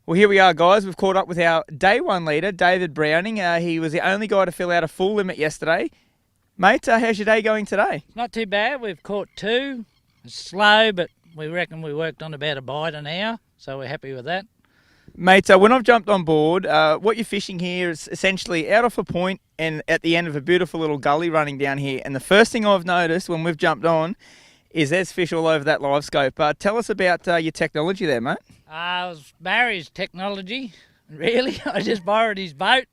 Well, here we are, guys. We've caught up with our day one leader, David Browning. He was the only guy to fill out a full limit yesterday. Mate, how's your day going today? Not too bad. We've caught two. It's slow, but we reckon we worked on about a bite an hour, so we're happy with that. Mate, when I've jumped on board, what you're fishing here is essentially out off a point and at the end of a beautiful little gully running down here. And the first thing I've noticed when we've jumped on is there's fish all over that live scope. Tell us about your technology there, mate. It was Barry's technology, really. I just borrowed his boat.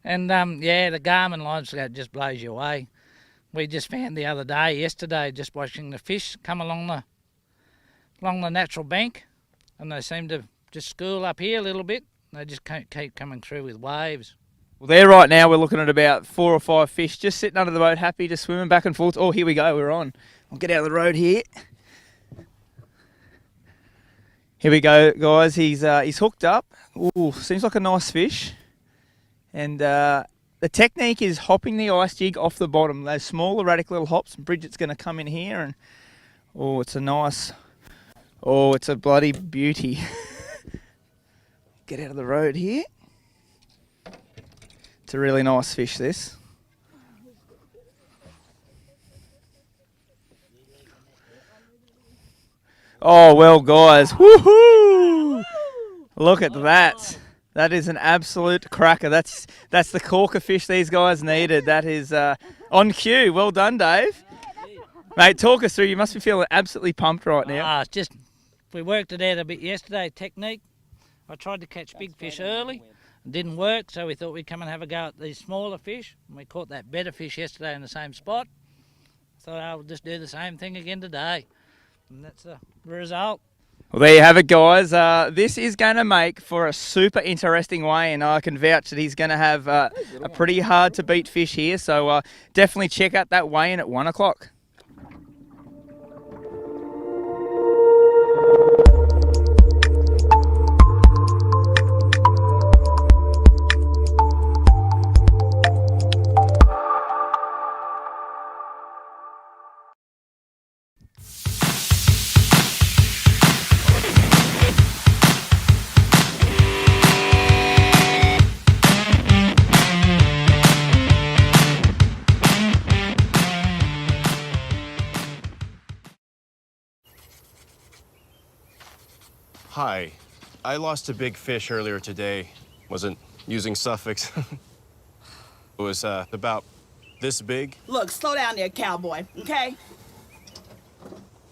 And, yeah, the Garmin live scope just blows you away. We just found the other day, yesterday, just watching the fish come along the natural bank, and they seem to just school up here a little bit. They just keep coming through with waves. Well, there right now we're looking at about 4 or 5 fish just sitting under the boat, happy, just swimming back and forth. Oh, here we go, we're on. I'll get out of the road here. Here we go, guys. He's hooked up. Ooh, seems like a nice fish. And the technique is hopping the ice jig off the bottom. Those small erratic little hops. Bridget's going to come in here and, oh, it's a bloody beauty. Get out of the road here. It's a really nice fish, this. Oh, well, guys. Woohoo! Look at that. That is an absolute cracker. That's the corker fish these guys needed. That is on cue. Well done, Dave. Mate, talk us through. You must be feeling absolutely pumped right now. It's just, we worked it out a bit yesterday, technique. I tried to catch big fish early. It didn't work, so we thought we'd come and have a go at these smaller fish. And we caught that better fish yesterday in the same spot. Thought I'll just do the same thing again today. And that's the result. Well, there you have it, guys. This is going to make for a super interesting weigh, and I can vouch that he's going to have a pretty hard-to-beat fish here. So definitely check out that weigh-in at 1 o'clock. Hi, I lost a big fish earlier today. Wasn't using Sufix. It was about this big. Look, slow down there, cowboy, okay?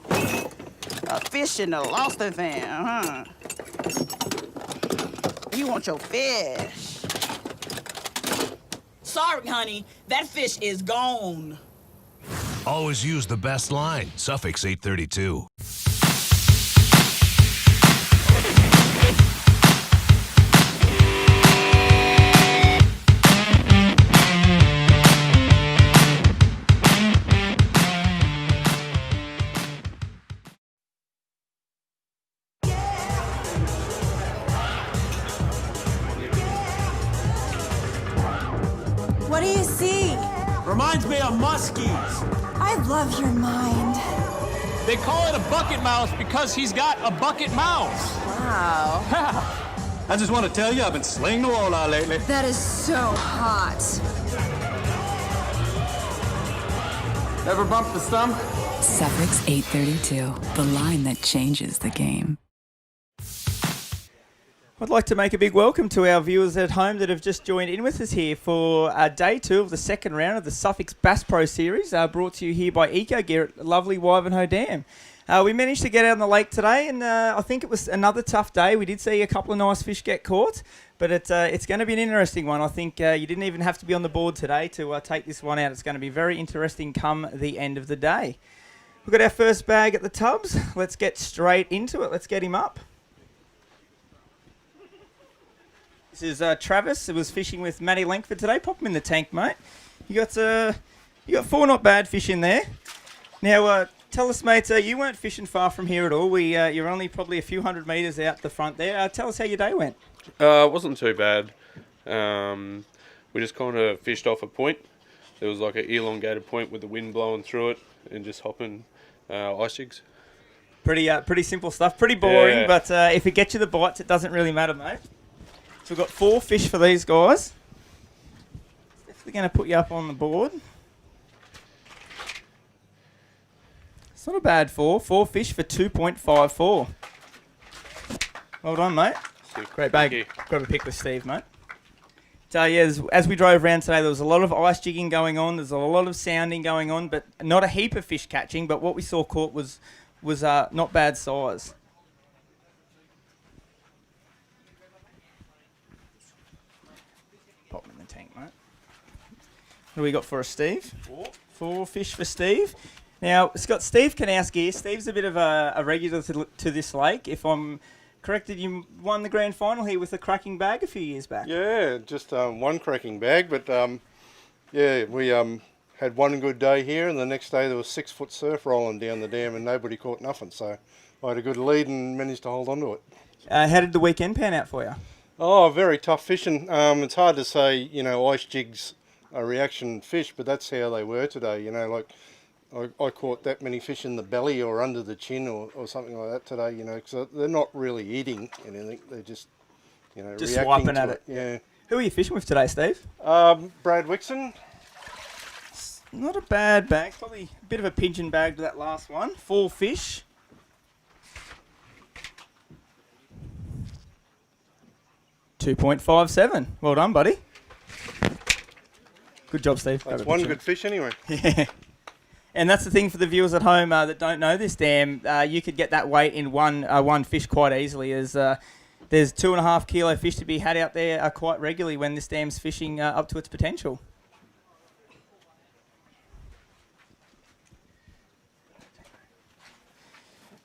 A fish in the lobster van, huh? You want your fish. Sorry, honey, that fish is gone. Always use the best line, Sufix 832. What do you see? Reminds me of muskies. I love your mind. They call it a bucket mouse because he's got a bucket mouse. Wow. I just want to tell you, I've been slaying the walleye lately. That is so hot. Ever bumped the stump? Sufix 832, the line that changes the game. I'd like to make a big welcome to our viewers at home that have just joined in with us here for day 2 of the second round of the Sufix BASS Pro Series, brought to you here by Ecogear at lovely Wivenhoe Dam. We managed to get out on the lake today, and I think it was another tough day. We did see a couple of nice fish get caught, but it's going to be an interesting one. I think you didn't even have to be on the board today to take this one out. It's going to be very interesting come the end of the day. We've got our first bag at the tubs. Let's get straight into it. Let's get him up. This is Travis. It was fishing with Matty Langford today. Pop him in the tank, mate. You got 4 not bad fish in there. Now, tell us, mate, you weren't fishing far from here at all. You're only probably a few hundred metres out the front there. Tell us how your day went. It wasn't too bad. We just kind of fished off a point. There was like an elongated point with the wind blowing through it and just hopping ice jigs. Pretty simple stuff. Pretty boring, Yeah. but if it gets you the bites, it doesn't really matter, mate. So we've got 4 fish for these guys. Definitely going to put you up on the board. It's not a bad 4. 4 fish for 2.54. Well done, mate. Great bag. Thank you. Grab a pick with Steve, mate. So, yeah, as we drove around today, there was a lot of ice jigging going on. There's a lot of sounding going on, but not a heap of fish catching. But what we saw caught was not bad size. Pop them in the tank, mate. What do we got for us, Steve? 4 fish for Steve. Now, Steve Kanowski. Steve's a bit of a regular to this lake. If I'm corrected, you won the grand final here with a cracking bag a few years back. Yeah, just one cracking bag, but yeah, we had one good day here, and the next day there was 6 foot surf rolling down the dam, and nobody caught nothing. So I had a good lead and managed to hold on to it. How did the weekend pan out for you? Oh, very tough fishing. It's hard to say, ice jigs are reaction fish, but that's how they were today. Like I caught that many fish in the belly or under the chin or something like that today, because they're not really eating anything. They're just, Just reacting swiping to at it. Yeah. Who are you fishing with today, Steve? Brad Wixon. Not a bad bag. Probably a bit of a pigeon bag to that last one. 4 fish. $2.57. Well done, buddy. Good job, Steve. That's one good fish anyway. Yeah. And that's the thing for the viewers at home that don't know this dam. You could get that weight in one fish quite easily. There's 2.5 kilo fish to be had out there quite regularly when this dam's fishing up to its potential.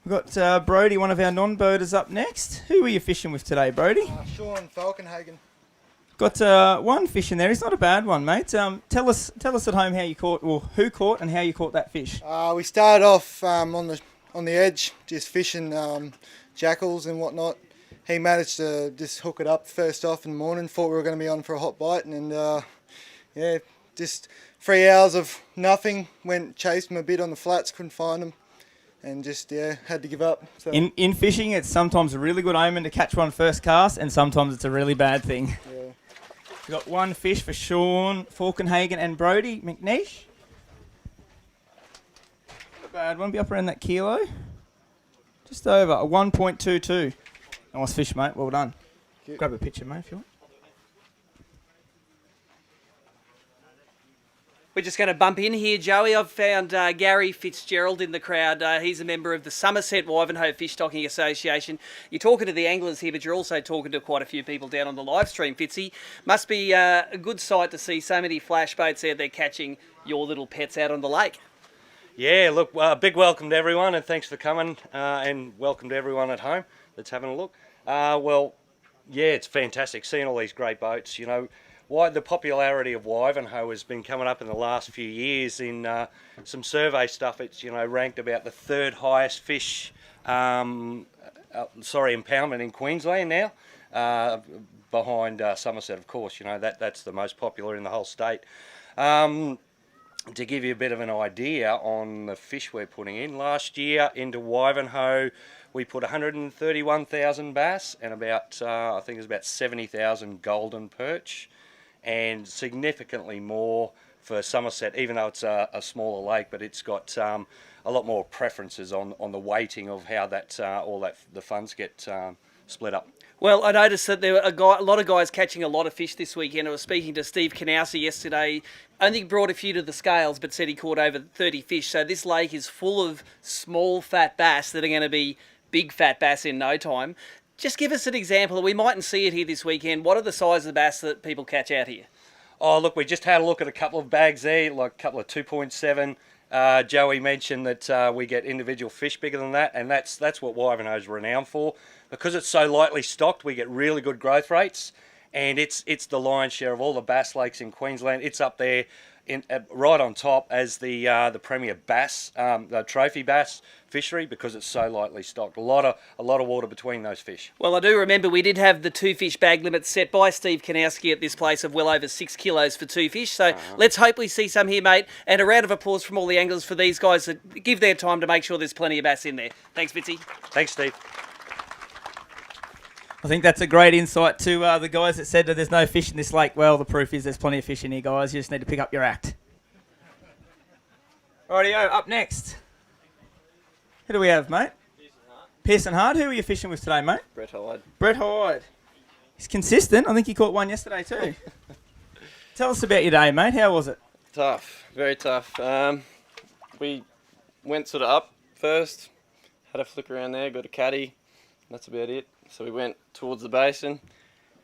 We've got Brody, one of our non-boaters, up next. Who are you fishing with today, Brody? Sean Falkenhagen. Got one fish in there. It's not a bad one, mate. Tell us at home how you caught, or who caught and how you caught that fish. We started off on the edge, just fishing jackals and whatnot. He managed to just hook it up first off in the morning. Thought we were going to be on for a hot bite, and yeah, just 3 hours of nothing. Went chased him a bit on the flats, couldn't find him, and just had to give up. So. In fishing, it's sometimes a really good omen to catch one first cast, and sometimes it's a really bad thing. Yeah. We've got one fish for Sean Falkenhagen and Brody McNeish. Not a bad one. Be up around that kilo. Just over a 1.22. Nice fish, mate. Well done. Grab a picture, mate, if you want. We're just going to bump in here, Joey. I've found Gary Fitzgerald in the crowd. He's a member of the Somerset Wivenhoe Fish Stocking Association. You're talking to the anglers here, but you're also talking to quite a few people down on the live stream, Fitzy. Must be a good sight to see so many flash boats out there catching your little pets out on the lake. Yeah, look, big welcome to everyone, and thanks for coming, and welcome to everyone at home that's having a look. Well, yeah, it's fantastic seeing all these great boats. Why the popularity of Wivenhoe has been coming up in the last few years. In some survey stuff, it's ranked about the 3rd highest fish, impoundment in Queensland now, behind Somerset, of course. That's the most popular in the whole state. To give you a bit of an idea on the fish we're putting in, last year into Wivenhoe we put 131,000 bass and about I think it was about 70,000 golden perch, and significantly more for Somerset, even though it's a smaller lake, but it's got a lot more preferences on the weighting of how the funds get split up. Well, I noticed that there were a lot of guys catching a lot of fish this weekend. I was speaking to Steve Kanowski yesterday. Only brought a few to the scales, but said he caught over 30 fish. So this lake is full of small fat bass that are going to be big fat bass in no time. Just give us an example. We mightn't see it here this weekend. What are the size of the bass that people catch out here? Oh, look, we just had a look at a couple of bags there, like a couple of 2.7. Joey mentioned that we get individual fish bigger than that, and that's what Wivenhoe's renowned for. Because it's so lightly stocked, we get really good growth rates, and it's the lion's share of all the bass lakes in Queensland. It's up there right on top as the premier bass, the trophy bass fishery, because it's so lightly stocked. A lot of water between those fish. Well, I do remember we did have the 2 fish bag limit set by Steve Kanowski at this place of well over 6 kilos for 2 fish. So let's hope we see some here, mate. And a round of applause from all the anglers for these guys that give their time to make sure there's plenty of bass in there. Thanks, Fitzy. Thanks, Steve. I think that's a great insight to the guys that said that there's no fish in this lake. Well, the proof is there's plenty of fish in here, guys. You just need to pick up your act. Rightio, up next. Who do we have, mate? Pearson Hard. Who are you fishing with today, mate? Brett Hyde. Brett Hyde. He's consistent. I think he caught one yesterday too. Tell us about your day, mate. How was it? Tough. Very tough. We went sort of up first, had a flick around there, got a caddy. That's about it. So we went towards the basin.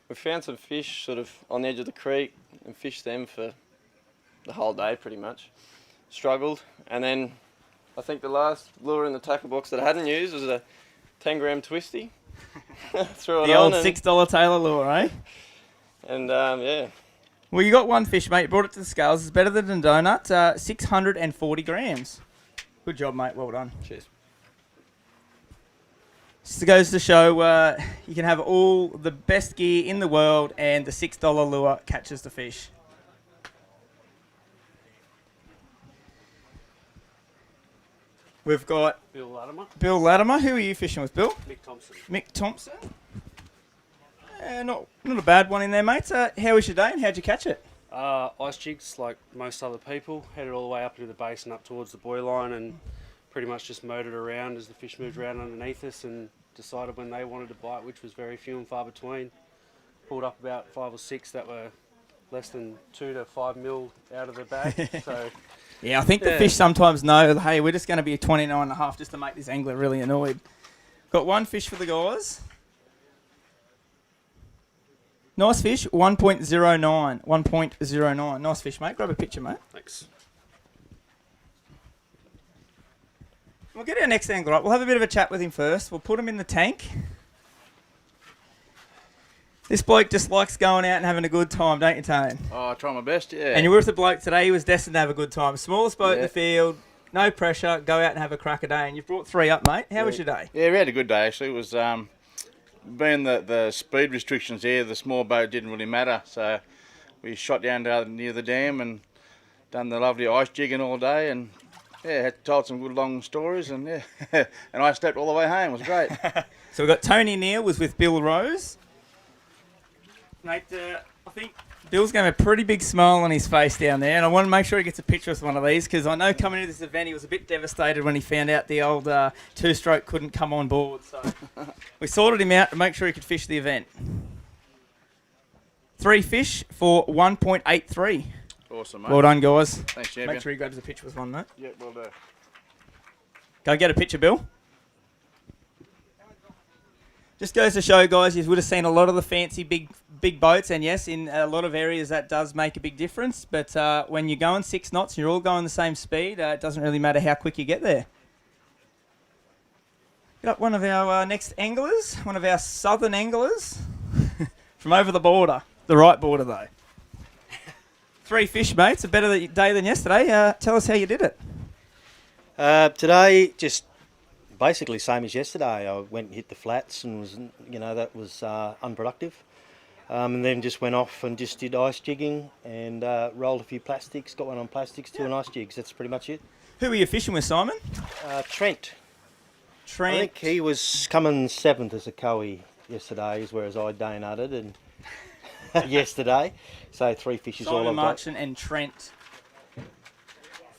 We found some fish sort of on the edge of the creek and fished them for the whole day pretty much. Struggled. And then I think the last lure in the tackle box that I hadn't used was a 10-gram twisty. Threw it the on old $6 Taylor lure, eh? And yeah. Well, you got one fish, mate. You brought it to the scales. It's better than a donut. 640 grams. Good job, mate. Well done. Cheers. Just goes to show you can have all the best gear in the world and the $6 lure catches the fish. We've got Bill Latimer. Bill Latimer. Who are you fishing with, Bill? Mick Thompson. Mick Thompson. Not a bad one in there, mate. How was your day and how'd you catch it? Ice jigs, like most other people. Headed all the way up into the basin, up towards the buoy line, and pretty much just motored around as the fish moved around underneath us, and decided when they wanted to bite, which was very few and far between. Pulled up about 5 or 6 that were less than 2 to 5 mil out of the bag. So yeah, I think the fish sometimes know, hey, we're just going to be a 29.5 just to make this angler really annoyed. Got one fish for the guys. Nice fish, 1.09. 1.09. Nice fish, mate. Grab a picture, mate. Thanks. We'll get our next angler up. We'll have a bit of a chat with him first. We'll put him in the tank. This bloke just likes going out and having a good time, don't you, Tane? Oh, I try my best, yeah. And you were with the bloke today. He was destined to have a good time. Smallest boat in the field, no pressure. Go out and have a crack a day. And you've brought 3 up, mate. How was your day? Yeah, we had a good day, actually. It was, being the speed restrictions here, the small boat didn't really matter. So we shot down near the dam and done the lovely ice jigging all day. And yeah, told some good long stories. And yeah, and I slept all the way home. It was great. So we've got Tony Neal was with Bill Rose. Mate, I think Bill's going to have a pretty big smile on his face down there, and I want to make sure he gets a picture with one of these, because I know coming into this event he was a bit devastated when he found out the old two-stroke couldn't come on board. So we sorted him out to make sure he could fish the event. 3 fish for 1.83. Awesome, mate. Well done, guys. Thanks, champion. Make sure he grabs a picture with one, mate. Yeah, well done. Go get a picture, Bill. Just goes to show, guys, you would have seen a lot of the fancy big boats, and yes, in a lot of areas that does make a big difference, but when you're going 6 knots, you're all going the same speed, it doesn't really matter how quick you get there. Got one of our next anglers, one of our southern anglers, from over the border, the right border though. 3 fish, mates, a better day than yesterday. Tell us how you did it. Today, just basically same as yesterday. I went and hit the flats and that was unproductive. And then just went off and just did ice jigging and rolled a few plastics, got one on plastics, 2 on ice jigs. That's pretty much it. Who were you fishing with, Simon? Trent. Trent. I think he was coming 7th as a cowie yesterday, whereas I donated and yesterday. So 3 fish is all I've got. Simon Marchant and Trent.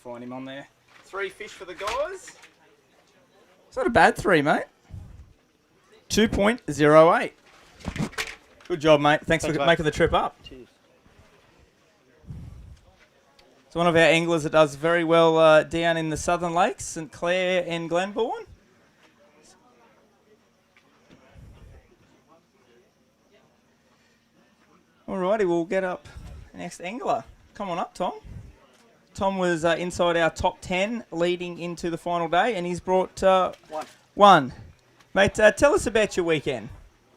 Find him on there. 3 fish for the guys. It's not a bad 3, mate. 2.08. Good job, mate. Thanks for making the trip up. Cheers. It's one of our anglers that does very well down in the southern lakes, St Clair and Glenbourne. Alrighty, we'll get up the next angler. Come on up, Tom. Tom was inside our top 10 leading into the final day, and he's brought one. Mate, tell us about your weekend.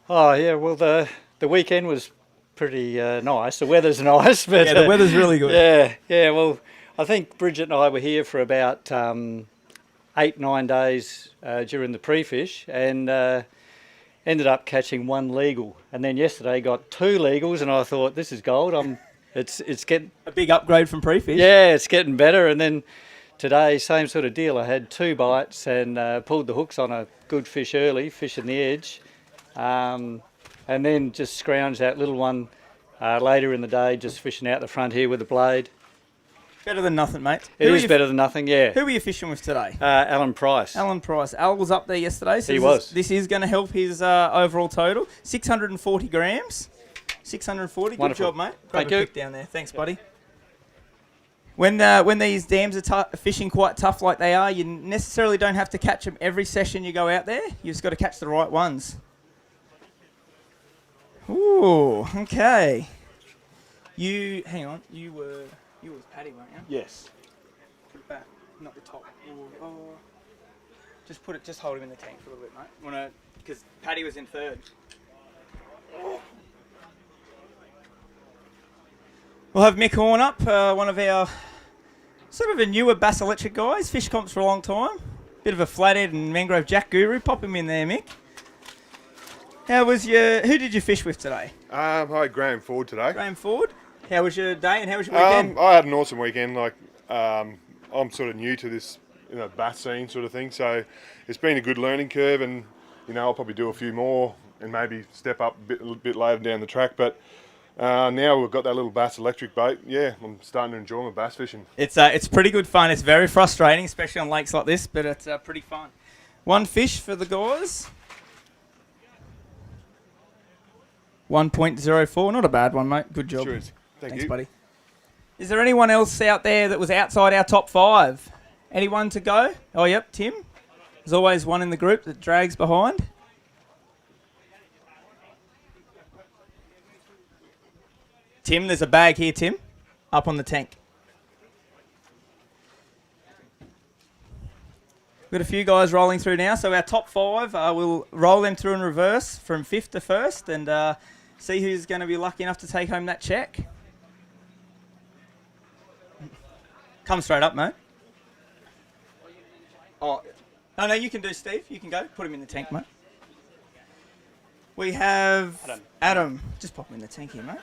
Oh, yeah, well, the weekend was pretty nice. The weather's nice, but Yeah, the weather's really good. Yeah. Well, I think Bridget and I were here for about 8-9 days during the pre-fish, and ended up catching 1 legal. And then yesterday got 2 legals, and I thought, this is gold. It's getting a big upgrade from pre-fish. Yeah, it's getting better. And then today, same sort of deal. I had 2 bites and pulled the hooks on a good fish early, fishing the edge, and then just scrounged that little one later in the day, just fishing out the front here with a blade. Better than nothing, mate. It is better than nothing, yeah. Who were you fishing with today? Alan Price. Alan Price. Al was up there yesterday, so He was. This is going to help his overall total. 640 grams. 640. Good Wonderful. job, mate. Grab Thank a you. pic down there. Thanks, buddy. When these dams are fishing quite tough like they are, you necessarily don't have to catch them every session you go out there. You just got to catch the right ones. Ooh, okay. Hang on. You was Paddy, weren't you? Yes. Put it back, not the top. Oh. Just hold him in the tank for a little bit, mate. Because Paddy was in third. We'll have Mick Horn up, one of our sort of a newer Bass Electric guys. Fish comps for a long time. Bit of a flathead and mangrove jack guru. Pop him in there, Mick. Who did you fish with today? Hi, Graham Ford today. Graham Ford. How was your day and how was your weekend? I had an awesome weekend. I'm sort of new to this, bass scene sort of thing, so it's been a good learning curve, and I'll probably do a few more and maybe step up a bit later down the track. But now we've got that little Bass Electric boat. Yeah, I'm starting to enjoy my bass fishing. It's pretty good fun. It's very frustrating, especially on lakes like this, but it's pretty fun. 1 fish for the guys. 1.04, not a bad one, mate. Good job. Sure is. Thanks, buddy. Is there anyone else out there that was outside our top 5? Anyone to go? Oh, yep, Tim. There's always one in the group that drags behind. Tim, there's a bag here, Tim. Up on the tank. We've got a few guys rolling through now. So our top 5, we'll roll them through in reverse from 5th to 1st and see who's going to be lucky enough to take home that check. Come straight up, mate. Oh, no, you can do, Steve. You can go. Put him in the tank, mate. We have Adam. Just pop him in the tank here, mate.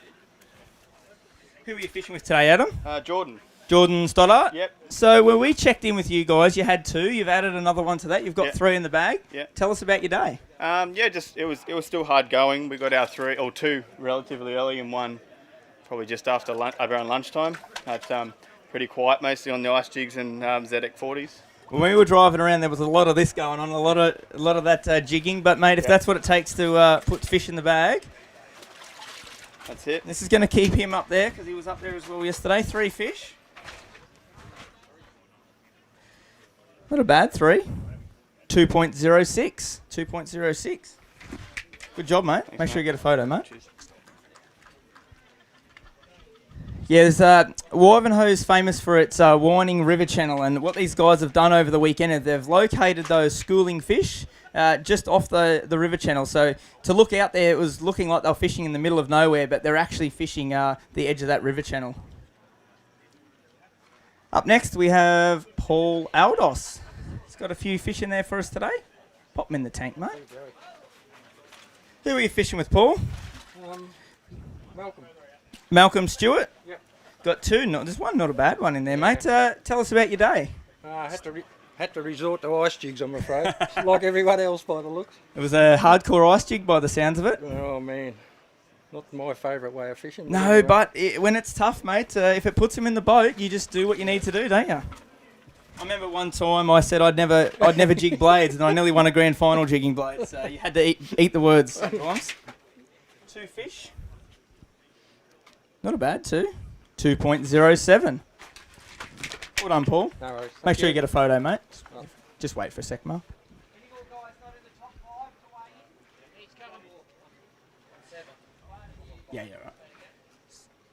Who are you fishing with today, Adam? Jordan. Jordan Stoddart? Yep. So when we checked in with you guys, you had 2. You've added another one to that. You've got 3 in the bag. Yeah. Tell us about your day. It was still hard going. We got our 2 relatively early and 1 probably just after around lunchtime. It's pretty quiet, mostly on the ice jigs and ZX 40s. When we were driving around, there was a lot of this going on, a lot of that jigging. But mate, if that's what it takes to put fish in the bag, that's it. This is going to keep him up there because he was up there as well yesterday. 3 fish. Not a bad 3. 2.06. 2.06. Good job, mate. Thanks, Make sure mate. you get a photo, mate. Cheers. Yeah, Wivenhoe's famous for its winding river channel, and what these guys have done over the weekend is they've located those schooling fish just off the river channel. So to look out there, it was looking like they were fishing in the middle of nowhere, but they're actually fishing the edge of that river channel. Up next, we have Paul Aldos. He's got a few fish in there for us today. Pop them in the tank, mate. Who are you fishing with, Paul? Malcolm. Malcolm Stewart? Yep. Got 2. There's one not a bad one in there, mate. Tell us about your day. I had to resort to ice jigs, I'm afraid. Like everyone else by the looks. It was a hardcore ice jig by the sounds of it. Oh, man. Not my favourite way of fishing. No, anyway. but when it's tough, mate, if it puts him in the boat, you just do what you need to do, don't you? I remember one time I said I'd never jig blades, and I nearly won a grand final jigging blades. So you had to eat the words sometimes. 2 fish. Not a bad 2. 2.07. Well done, Paul. No worries. Make Thank sure you you. get a photo, mate. Just wait for a sec, Mark. Yeah, right.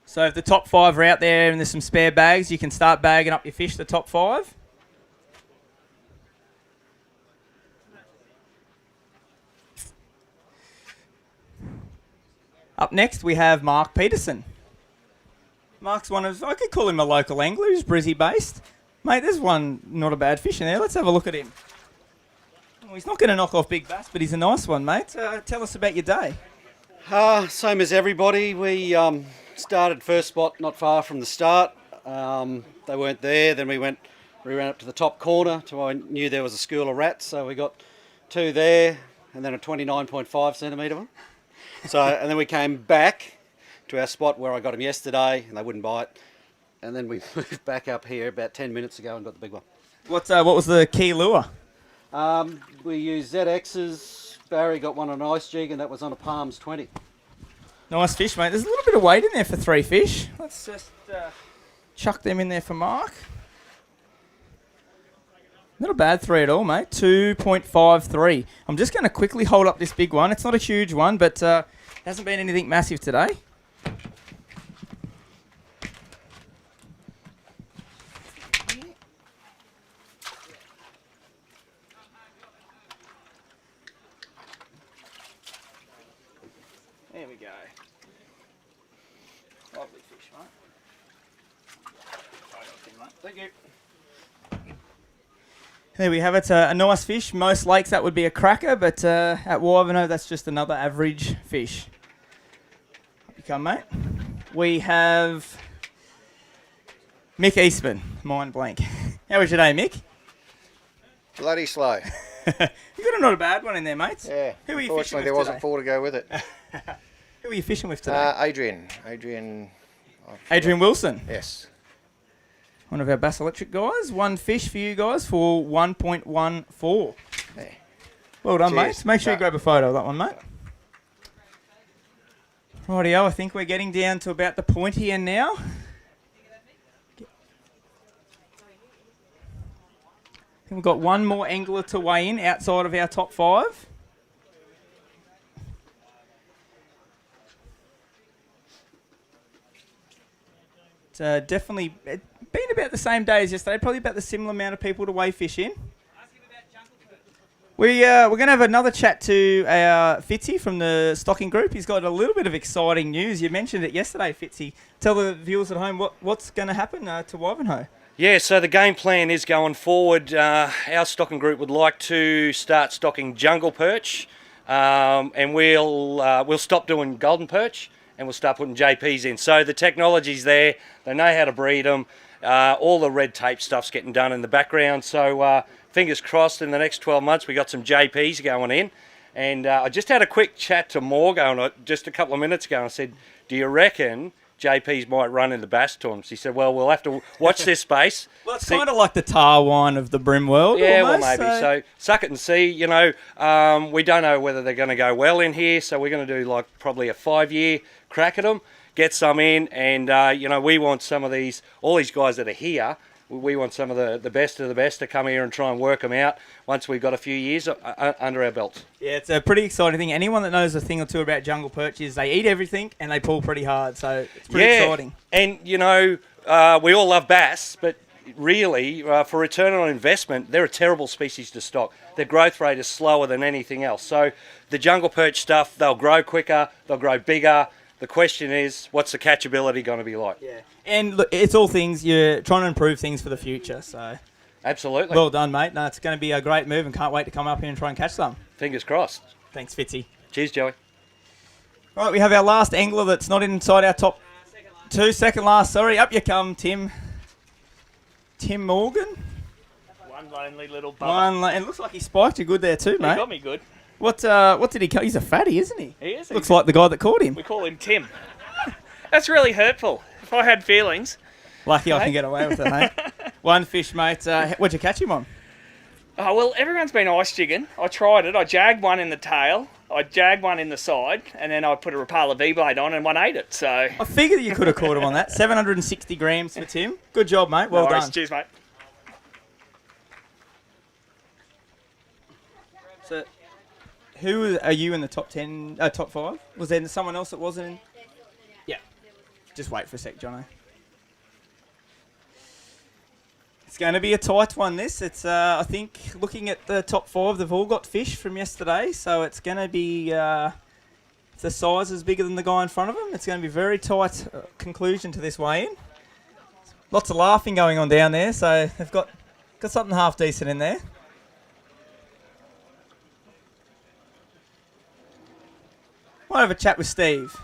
So if the top 5 are out there and there's some spare bags, you can start bagging up your fish, the top 5. Up next, we have Mark Peterson. Mark's one of, I could call him a local angler. He's Brizzy based. Mate, there's one not a bad fish in there. Let's have a look at him. Well, he's not going to knock off big bass, but he's a nice one, mate. Tell us about your day. Same as everybody. We started first spot not far from the start. They weren't there. Then we ran up to the top corner till I knew there was a school of rats. So we got 2 there and then a 29.5 centimetre one. So, and then we came back to our spot where I got them yesterday and they wouldn't bite. And then we moved back up here about 10 minutes ago and got the big one. What was the key lure? We used ZX's. Barry got one on an ice jig and that was on a Palms 20. Nice fish, mate. There's a little bit of weight in there for 3 fish. Let's just chuck them in there for Mark. Not a bad 3 at all, mate. 2.53. I'm just going to quickly hold up this big one. It's not a huge one, but hasn't been anything massive today. There we go. Lovely fish, mate. Thank you. There we have it. A nice fish. Most lakes that would be a cracker, but at Wivenhoe that's just another average fish. Up you come, mate. We have Mick Eastman. Mind blank. How was your day, Mick? Bloody slow. You got a not a bad one in there, mate. Yeah. Who are you fishing Fortunately, with there wasn't today? 4 to go with it. Who are you fishing with today? Adrian. Adrian Wilson. Yes. One of our Bass Electric guys. 1 fish for you guys for 1.14. Yeah. Well done, Cheers. mate. Make sure you grab a photo of that one, mate. Rightio, I think we're getting down to about the point here now. I think we've got one more angler to weigh in outside of our top 5. It's definitely been about the same day as yesterday, probably about the similar amount of people to weigh fish in. We're going to have another chat to our Fitzy from the stocking group. He's got a little bit of exciting news. You mentioned it yesterday, Fitzy. Tell the viewers at home what's going to happen to Wivenhoe. Yeah, so the game plan is going forward. Our stocking group would like to start stocking jungle perch, and we'll stop doing golden perch, and we'll start putting JPs in. So the technology's there. They know how to breed them. All the red tape stuff's getting done in the background. So fingers crossed in the next 12 months we got some JPs going in. And I just had a quick chat to Morgan just a couple of minutes ago and I said, do you reckon JPs might run in the bass tournaments? He said, well, we'll have to watch this space. Well, it's kind of like the tar wine of the brim world. Yeah, almost, well, maybe. So suck it and see. You know, we don't know whether they're going to go well in here, so we're going to do like probably a 5-year crack at them, get some in, and you know, we want some of these, all these guys that are here. We want some of the best of the best to come here and try and work them out once we've got a few years under our belts. Yeah, it's a pretty exciting thing. Anyone that knows a thing or two about jungle perch is they eat everything and they pull pretty hard, so it's pretty exciting. And, you know, we all love bass, but really, for return on investment, they're a terrible species to stock. Their growth rate is slower than anything else. So the jungle perch stuff, they'll grow quicker, they'll grow bigger. The question is, what's the catchability going to be like? Yeah. And look, it's all things, you're trying to improve things for the future, so... Absolutely. Well done, mate. No, it's going to be a great move and can't wait to come up here and try and catch some. Fingers crossed. Thanks, Fitzy. Cheers, Joey. All right, we have our last angler that's not inside our top two. Second last, sorry. Up you come, Tim. Tim Morgan. One lonely little bugger. And it looks like he spiked you good there too, mate. He got me good. What did he... He's a fatty, isn't he? He is. Looks like the guy that caught him. We call him Tim. That's really hurtful. If I had feelings... Lucky I can get away with it, mate. One fish, mate. What'd you catch him on? Oh, well, everyone's been ice jigging. I tried it. I jagged one in the tail. I jagged one in the side. And then I put a Rapala V-blade on and one ate it. So I figured you could have caught him on that. 760 grams for Tim. Good job, mate. Well done. Cheers, mate. So, who are you in the top 10, top 5? Was there someone else that wasn't in? Yeah. Just wait for a sec, Jono. It's going to be a tight one, this. It's, I think, looking at the top 5, they've all got fish from yesterday, so it's going to be, it's the size is bigger than the guy in front of him. It's going to be a very tight conclusion to this weigh-in. Lots of laughing going on down there, so they've got something half decent in there. Might have a chat with Steve.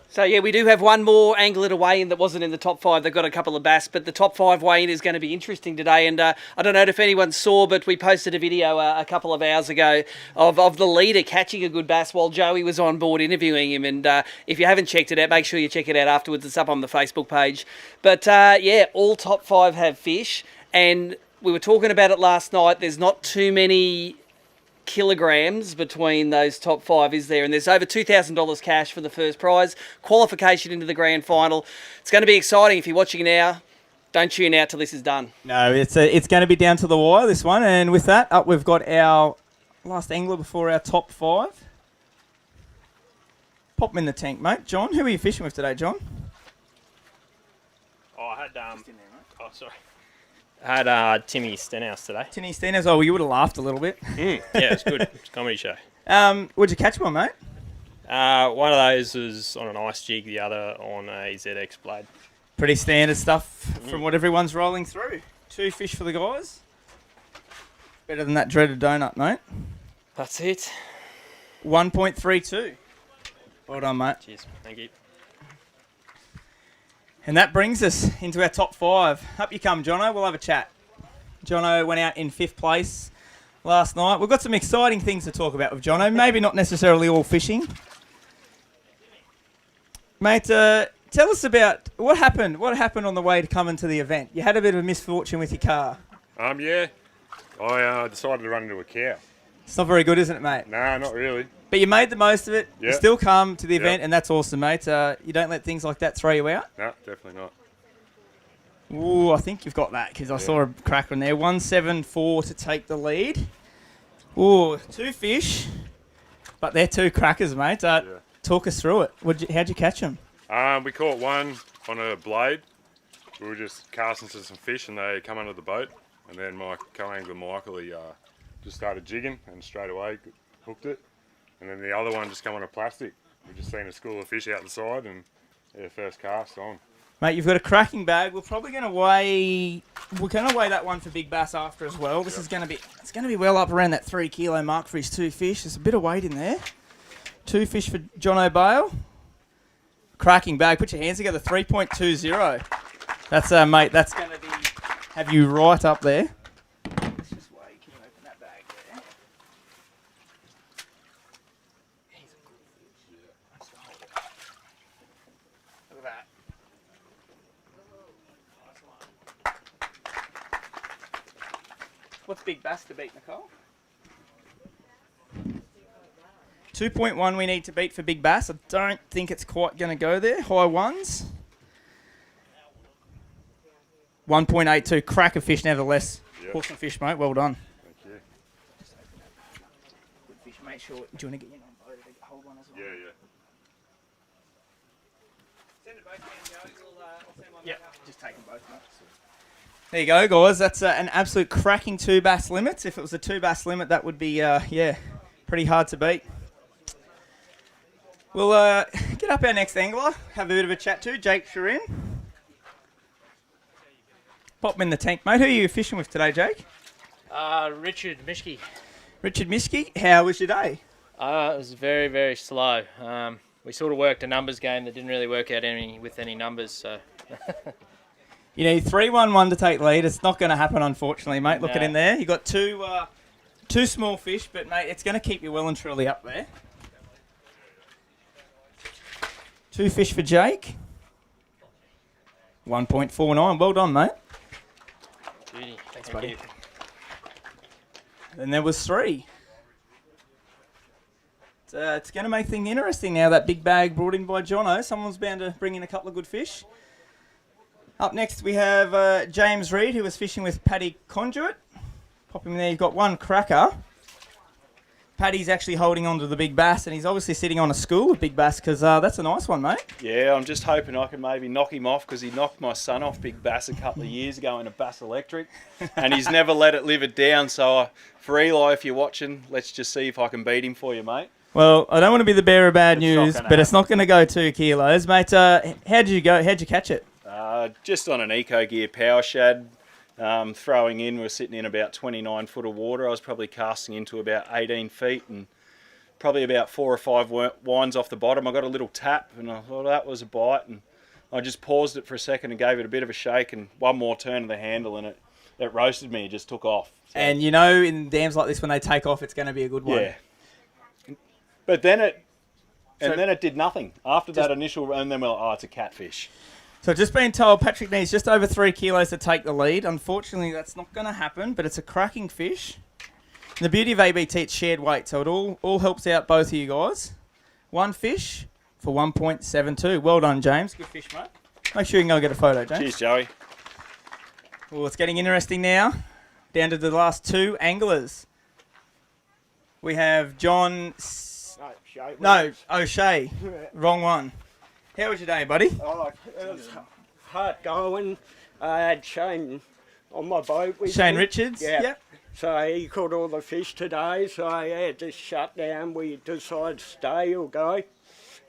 So yeah, we do have one more angle at a weigh-in that wasn't in the top 5. They've got a couple of bass, but the top 5 weigh-in is going to be interesting today. And I don't know if anyone saw, but we posted a video a couple of hours ago of the leader catching a good bass while Joey was on board interviewing him. And if you haven't checked it out, make sure you check it out afterwards. It's up on the Facebook page. But yeah, all top 5 have fish. And we were talking about it last night. There's not too many kilograms between those top 5, is there? And there's over $2,000 cash for the first prize, qualification into the grand final. It's going to be exciting. If you're watching now, don't tune out till this is done. No, it's going to be down to the wire, this one. And with that, up we've got our last angler before our top 5. Pop them in the tank, mate. John, who are you fishing with today, John? Oh, I had oh, sorry. I had Timmy Stenhouse today. Timmy Stenhouse. Oh, well, you would have laughed a little bit. Yeah, it's good. It's a comedy show. What'd you catch one, mate? One of those was on an ice jig, the other on a ZX blade. Pretty standard stuff from what everyone's rolling through. 2 fish for the guys. Better than that dreaded donut, mate. That's it. 1.32. Well done, mate. Cheers. Thank you. And that brings us into our top 5. Up you come, Jono. We'll have a chat. Jono went out in 5th place last night. We've got some exciting things to talk about with Jono. Maybe not necessarily all fishing. Mate, tell us about what happened. What happened on the way to coming to the event? You had a bit of a misfortune with your car. Yeah. I decided to run into a cow. It's not very good, isn't it, mate? No, not really. But you made the most of it. Yeah. You still come to the event, and that's awesome, mate. You don't let things like that throw you out? No, definitely not. Ooh, I think you've got that, because I saw a cracker in there. 174 to take the lead. Ooh, 2 fish, but they're 2 crackers, mate. Talk us through it. How'd you catch them? We caught one on a blade. We were just casting to some fish, and they come under the boat. And then my co-angler, Michael, he just started jigging, and straight away hooked it. And then the other one just come on a plastic. We just seen a school of fish out the side, and first cast on. Mate, you've got a cracking bag. We're probably going to weigh. We're going to weigh that one for big bass after as well. This is going to be. It's going to be well up around that 3 kilo mark for his 2 fish. There's a bit of weight in there. 2 fish for John O'Bale. Cracking bag. Put your hands together. 3.20. That's mate. That's going to be have you right up there. Let's just weigh. Can you open that bag there? Look at that. What's big bass to beat, Nicole? 2.1 we need to beat for big bass. I don't think it's quite going to go there. High ones. 1.82. Cracker fish nevertheless. Yep. Awesome fish, mate. Well done. Thank you. Good fish. Make sure. Do you want to get in on both? Hold one as well. Yeah. Send it both down, Joey. I'll send one Yeah, back up. just take them both, mate. There you go, guys. That's an absolute cracking 2 bass limit. If it was a 2 bass limit, that would be, pretty hard to beat. We'll get up our next angler, have a bit of a chat to Jake Sharin. Pop him in the tank, mate. Who are you fishing with today, Jake? Richard Mischke. Richard Mischke. How was your day? It was very, very slow. We sort of worked a numbers game that didn't really work out with any numbers, so... You need 3-1-1 to take lead. It's not going to happen, unfortunately, mate. Look No. at in there. You got two small fish, but mate, it's going to keep you well and truly up there. 2 fish for Jake. 1.49. Well done, mate. Beauty. Thanks, Thank buddy. you. And there was 3. It's going to make things interesting now. That big bag brought in by Jono. Someone's bound to bring in a couple of good fish. Up next, we have James Reed, who was fishing with Paddy Conduit. Pop him there. You've got 1 cracker. Paddy's actually holding on to the big bass, and he's obviously sitting on a school of big bass because that's a nice one, mate. Yeah, I'm just hoping I can maybe knock him off because he knocked my son off big bass a couple of years ago in a Bass Electric, and he's never let it live it down. So for Eli, if you're watching, let's just see if I can beat him for you, mate. Well, I don't want to be the bearer of bad news, gonna but it's not going to go 2 kilos, mate. How'd you go? How'd you catch it? Just on an Ecogear power shad. Throwing in, we were sitting in about 29 foot of water. I was probably casting into about 18 feet and probably about 4 or 5 winds off the bottom. I got a little tap and I thought that was a bite, and I just paused it for a second and gave it a bit of a shake, and one more turn of the handle and it roasted me. It just took off. So, And you know, in dams like this, when they take off, it's going to be a good one. yeah. But then it did nothing after that initial, and then we're like, oh, it's a catfish. So just been told Patrick needs just over 3 kilos to take the lead. Unfortunately, that's not going to happen, but it's a cracking fish. And the beauty of ABT, it's shared weight, so it all helps out both of you guys. One fish for 1.72. Well done, James. Good fish, mate. Make sure you can go get a photo, James. Cheers, Joey. Well, it's getting interesting now. Down to the last 2 anglers. We have John... O'Shea. Wrong one. How was your day, buddy? Oh, it was hard going. I had Shane on my boat with Shane me. Richards? Yeah. Yep. So he caught all the fish today, so I had to shut down. We decided to stay or go.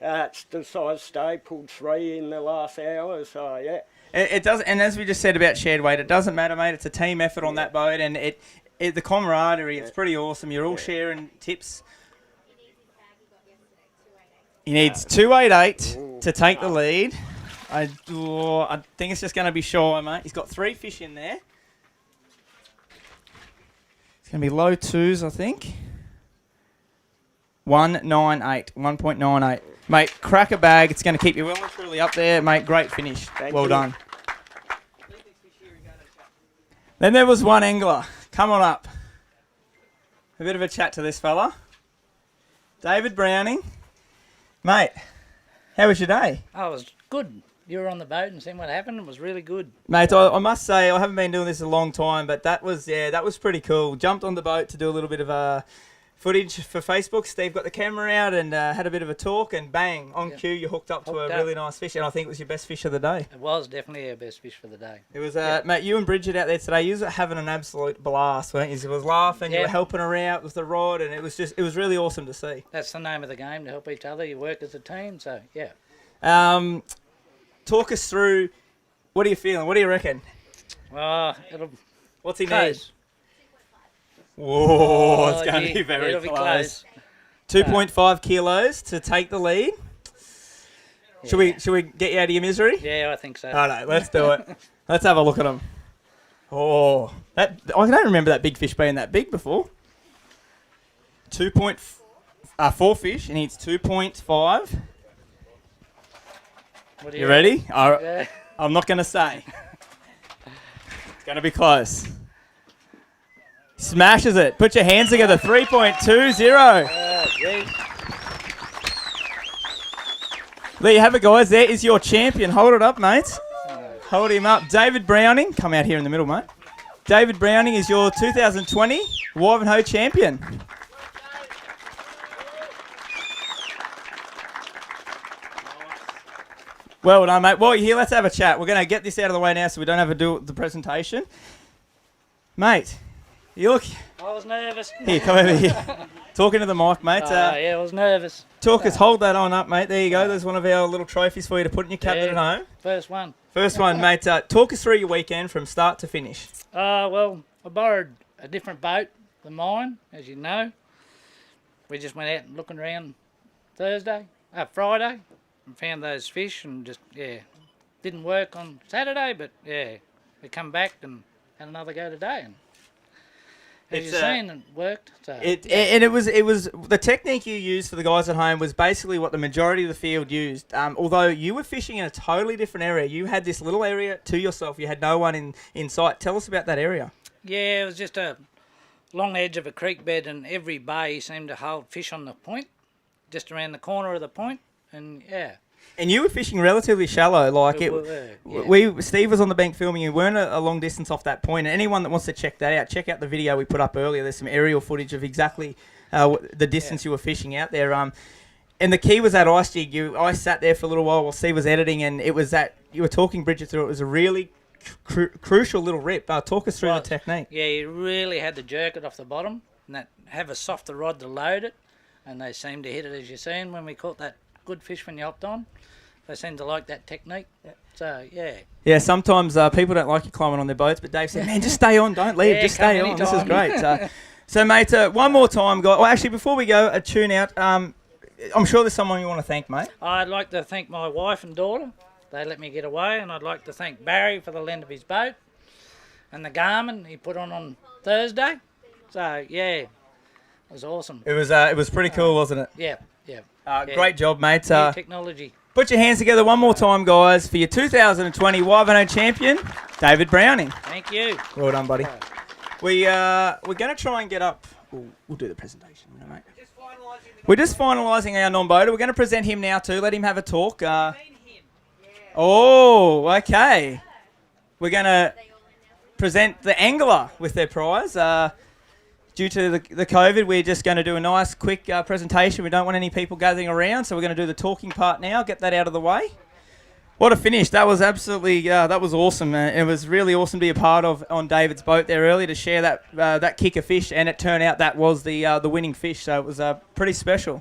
Decided to stay, pulled 3 in the last hour, so yeah. It does, and as we just said about shared weight, it doesn't matter, mate. It's a team effort on that boat, and the camaraderie, it's pretty awesome. You're all sharing tips. He needs 288 to take the lead. I think it's just going to be shy, mate. He's got 3 fish in there. It's going to be low 2s, I think. 198, 1.98. Mate, crack a bag. It's going to keep you well and truly up there. Mate, great finish. Well done. Then there was one angler. Come on up. A bit of a chat to this fella. David Browning. Mate, how was your day? Oh, it was good. You were on the boat and seeing what happened. It was really good. Mate, I must say, I haven't been doing this a long time, but that was pretty cool. Jumped on the boat to do a little bit of footage for Facebook. Steve got the camera out and had a bit of a talk, and bang, on cue, you hooked up to a really nice fish, and I think it was your best fish of the day. It was definitely our best fish for the day. It was, mate, you and Bridget out there today, you were having an absolute blast, weren't you? You was laughing, you were helping her out with the rod, and it was really awesome to see. That's the name of the game, to help each other. You work as a team, so yeah. Talk us through, what are you feeling? What do you reckon? What's he need? Whoa, it's going to be very close. 2.5 kilos to take the lead. Should we get you out of your misery? Yeah, I think so. All right, let's do it. Let's have a look at him. Oh, I don't remember that big fish being that big before. 4 fish, and it's 2.5. You ready? Yeah. I'm not going to say. It's going to be close. Smashes it. Put your hands together. 3.20. There you have it, guys. There is your champion. Hold it up, mates. Hold him up. David Browning. Come out here in the middle, mate. David Browning is your 2020 Wivenhoe champion. Well done, mate. While you're here, let's have a chat. We're going to get this out of the way now so we don't have to do the presentation. Mate, you look... I was nervous. Here, come over here. Talking to the mic, mate. Yeah, I was nervous. Talk us, hold that on up, mate. There you go. There's one of our little trophies for you to put in your cabinet at home. First one. First one, mate. Talk us through your weekend from start to finish. Well, I borrowed a different boat than mine, as you know. We just went out and looking around Friday, and found those fish, and just, didn't work on Saturday, but, we come back and had another go today, and as you're saying, it worked. So. It was the technique you used for the guys at home was basically what the majority of the field used. Although you were fishing in a totally different area, you had this little area to yourself. You had no one in sight. Tell us about that area. Yeah, it was just a long edge of a creek bed, and every bay seemed to hold fish on the point, just around the corner of the point, and And you were fishing relatively shallow, like Steve was on the bank filming. You weren't a long distance off that point. And anyone that wants to check that out, check out the video we put up earlier. There's some aerial footage of exactly the distance you were fishing out there. And the key was that ice jig. I sat there for a little while Steve was editing, and it was that you were talking Bridget through. It was a really crucial little rip. Talk us through the technique. Yeah, you really had to jerk it off the bottom and have a softer rod to load it. and they seem to hit it as you've seen when we caught that good fish when you hopped on. They seem to like that technique. So, yeah. Yeah, sometimes people don't like you climbing on their boats, but Dave said, man, just stay on, don't leave, just stay on. This is great. So, mate, one more time, guys. Well, actually, before we go, a tune out. I'm sure there's someone you want to thank, mate. I'd like to thank my wife and daughter. They let me get away, and I'd like to thank Barry for the lend of his boat and the Garmin he put on Thursday. So, yeah, it was awesome. It was pretty cool, wasn't it? Yeah. Great job, mate. New technology. Put your hands together one more time, guys, for your 2020 Wivenhoe champion, David Browning. Thank you. Well done, buddy. We're going to try and get up. We'll do the presentation, mate. We're just finalising our non-boater. We're going to present him now too. Let him have a talk. Oh, okay. We're going to present the angler with their prize. Due to the COVID, we're just going to do a nice, quick presentation. We don't want any people gathering around, so we're going to do the talking part now, get that out of the way. What a finish. That was absolutely, that was awesome. It was really awesome to be a part of on David's boat there earlier to share that kick of fish, and it turned out that was the winning fish, so it was pretty special.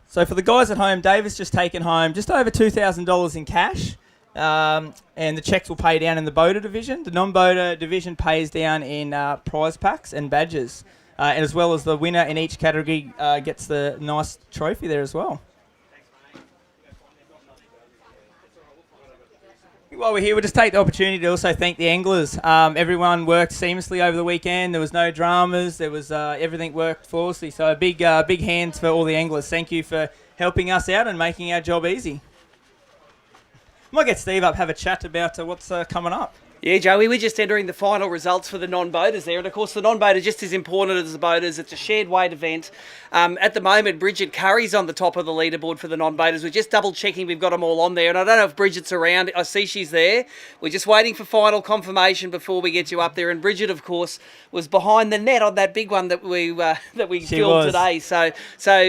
So for the guys at home, Dave has just taken home just over $2,000 in cash, and the checks will pay down in the boater division. The non-boater division pays down in prize packs and badges, and as well as the winner in each category gets the nice trophy there as well. While we're here, we'll just take the opportunity to also thank the anglers. Everyone worked seamlessly over the weekend. There was no dramas. There was everything worked flawlessly. So a big hands for all the anglers. Thank you for helping us out and making our job easy. Might get Steve up, have a chat about what's coming up. Yeah, Joey, we're just entering the final results for the non-boaters there. And, of course, the non-boater just as important as the boaters. It's a shared weight event. At the moment, Bridget Curry's on the top of the leaderboard for the non-boaters. We're just double-checking we've got them all on there. And I don't know if Bridget's around. I see she's there. We're just waiting for final confirmation before we get you up there. And Bridget, of course, was behind the net on that big one that we filmed today. So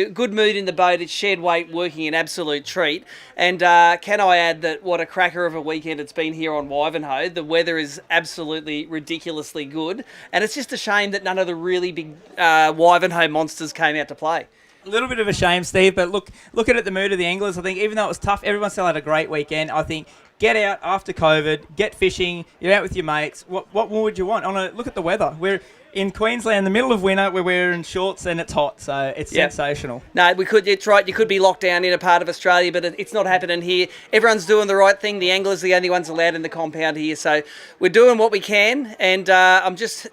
good mood in the boat. It's shared weight working an absolute treat. And can I add that what a cracker of a weekend it's been here on Wivenhoe. The weather is absolutely ridiculously good, and it's just a shame that none of the really big Wivenhoe monsters came out to play. A little bit of a shame, Steve, but looking at the mood of the anglers, I think even though it was tough, everyone still had a great weekend. I think get out after COVID, get fishing, you're out with your mates. What more would you want? Look at the weather. We're in Queensland, the middle of winter, we're wearing shorts and it's hot, so it's sensational. No, it's right. You could be locked down in a part of Australia, but it's not happening here. Everyone's doing the right thing. The anglers are the only ones allowed in the compound here, so we're doing what we can, and I'm just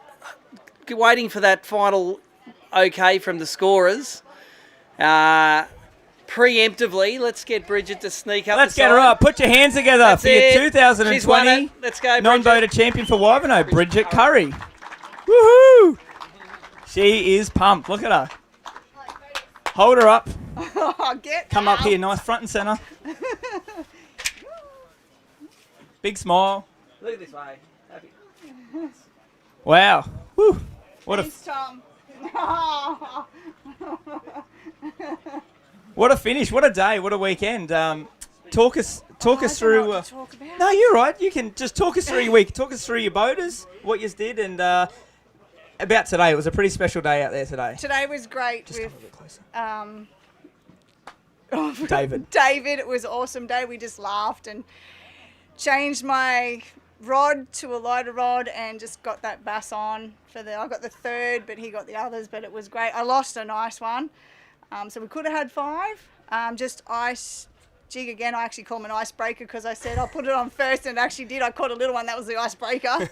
waiting for that final okay from the scorers. Preemptively, let's get Bridget to sneak up. Let's get her up. Put your hands together for your 2020 Let's go, non-boater champion for Wivenhoe, Bridget Curry. Woohoo! She is pumped. Look at her. Hold her up. Come up here, nice front and centre. Big smile. Look this way. Happy. Wow. Woo. What a finish. What a day. What a weekend. Talk us through. No, you're right. You can just talk us through your week. Talk us through your boaters, what you did, and about today. It was a pretty special day out there today. Today was great Just with David. David, it was an awesome day. We just laughed and changed my rod to a lighter rod and just got that bass on for I got the third, but he got the others, but it was great. I lost a nice one. So we could have had 5. Just ice jig again. I actually call him an icebreaker because I said I'll put it on first, and it actually did. I caught a little one. That was the icebreaker.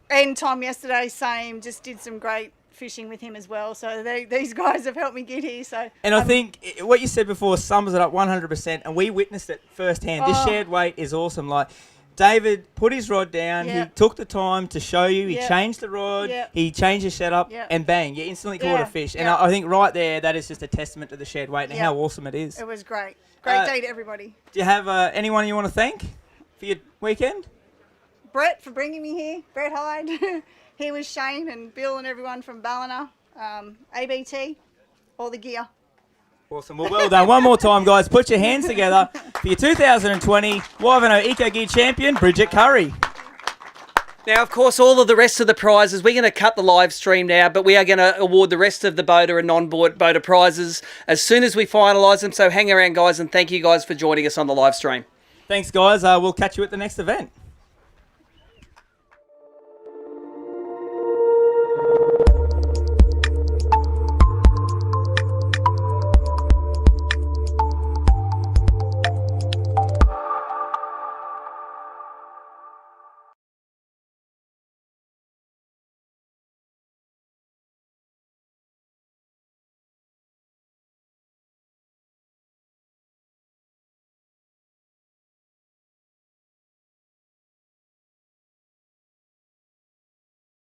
And Tom yesterday, same. Just did some great fishing with him as well. So these guys have helped me get here. So and I think what you said before sums it up 100%, and we witnessed it firsthand. This shared weight is awesome. Like David put his rod down. He took the time to show you. He changed the rod. He changed his setup, and bang, you instantly caught a fish. And I think right there, that is just a testament to the shared weight and how awesome it is. It was great. Great day to everybody. Do you have anyone you want to thank for your weekend? Brett for bringing me here. Brett Hyde. Here was Shane and Bill and everyone from Ballina. ABT, all the gear. Awesome. Well done. One more time, guys. Put your hands together for your 2020 Wivenhoe Ecogear champion, Bridget Curry. Now, of course, all of the rest of the prizes, we're going to cut the live stream now, but we are going to award the rest of the boater and non-boater prizes as soon as we finalise them. So hang around, guys, and thank you guys for joining us on the live stream. Thanks, guys. We'll catch you at the next event.